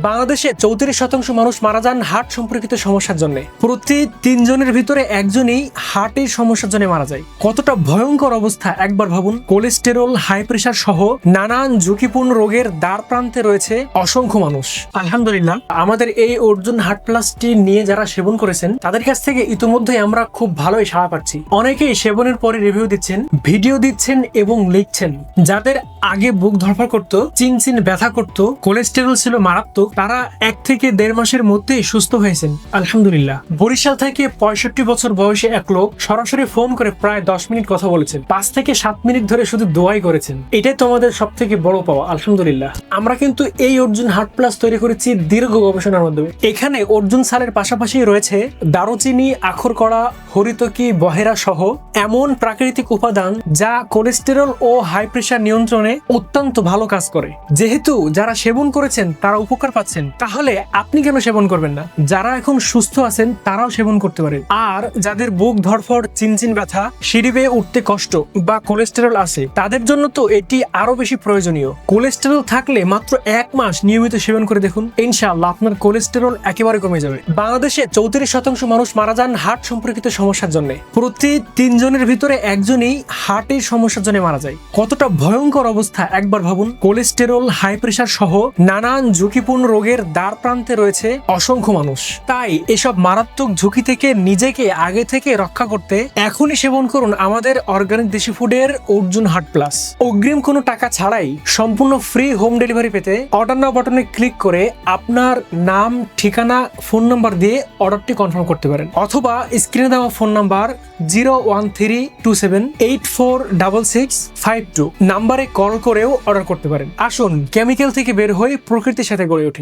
বাংলাদেশে 34% মানুষ মারা যান হার্ট সম্পর্কিত সমস্যার জন্য। প্রতি 3 জনের ভিতরে একজনই হার্টের সমস্যার জন্য মারা যায়। কতটা ভয়ঙ্কর অবস্থা একবার ভাবুন। কোলেস্টেরল, হাই প্রেশার সহ নানান ঝুঁকিপূর্ণ রোগের দ্বার প্রান্তে রয়েছে অসংখ্য মানুষ। আলহামদুলিল্লাহ, আমাদের এই অর্জুন হার্ট প্লাসটি নিয়ে যারা সেবন করেছেন তাদের কাছ থেকে ইতিমধ্যে আমরা খুব ভালোই সাড়া পাচ্ছি। অনেকেই সেবনের পরে রিভিউ দিচ্ছেন, ভিডিও দিচ্ছেন এবং লিখছেন। যাদের আগে বুক ধরফর করতো, চিনচিন ব্যথা করতো, কোলেস্টেরল ছিল মারাত্মক, তারা 1 থেকে 1.5 মাসের মধ্যেই সুস্থ হয়েছেন আলহামদুলিল্লাহ। বরিশাল থেকে 65 বছর বয়সী এক লোক সরাসরি ফোন করে প্রায় 10 মিনিট কথা বলেছেন। 5 থেকে 7 মিনিট ধরে শুধু দোয়াই করেছেন। এটাই তো আমাদের সব থেকে বড় পাওয়া আলহামদুলিল্লাহ। আমরা কিন্তু এই অর্জুন হার্ট প্লাস তৈরি করেছি দীর্ঘ গবেষণার মাধ্যমে। এখানে অর্জুন সালের পাশাপাশি রয়েছে দারুচিনি, আখর কড়া, হরিতকি, বহেরা সহ এমন প্রাকৃতিক উপাদান যা কোলেস্টেরল ও হাই প্রেশার নিয়ন্ত্রণে অত্যন্ত ভালো কাজ করে। যেহেতু যারা সেবন করেছেন তারা উপকার পাচ্ছেন, তাহলে আপনি কেন সেবন করবেন না? যারা এখন সুস্থ আছেন তারাও সেবন করতে পারেন। আর যাদের বুক ধরফর, চিনচিন ব্যথা, সিঁড়ি বেয়ে উঠতে কষ্ট বা কোলেস্টেরল আছে, তাদের জন্য তো এটি আরো বেশি প্রয়োজনীয়। কোলেস্টেরল থাকলে মাত্র 1 মাস নিয়মিত সেবন করে দেখুন, ইনশাআল্লাহ আপনার কোলেস্টেরল একেবারে কমে যাবে। বাংলাদেশে 34% মানুষ মারা যান হার্ট সম্পর্কিত সমস্যার জন্য। প্রতি 3 জনের ভিতরে একজনই হার্টের সমস্যার জন্য মারা যায়। কতটা ভয়ঙ্কর অবস্থা একবার ভাবুন। কোলেস্টেরল, হাই প্রেশার সহ নানান ঝুঁকিপূর্ণ রোগের দ্বার প্রান্তে রয়েছে অসংখ্য মানুষ। তাই এসব মারাত্মক ঝুঁকি থেকে নিজেকে আগে থেকে রক্ষা করতে এখনই সেবন করুন আমাদের অর্গানিক দেশি ফুডের অর্জুন হার্ট প্লাস। অগ্রিম কোনো টাকা ছাড়াই সম্পূর্ণ ফ্রি হোম ডেলিভারি পেতে অর্ডার নাও বাটনে ক্লিক করে আপনার নাম, ঠিকানা, ফোন নাম্বার দিয়ে অর্ডারটি কনফার্ম করতে পারেন, অথবা স্ক্রিনে দেওয়া ফোন নাম্বার 01327846652 নাম্বারে কল করেও অর্ডার করতে পারেন। আসুন কেমিক্যাল থেকে বের হয়ে প্রকৃতির সাথে গড়ে উঠি।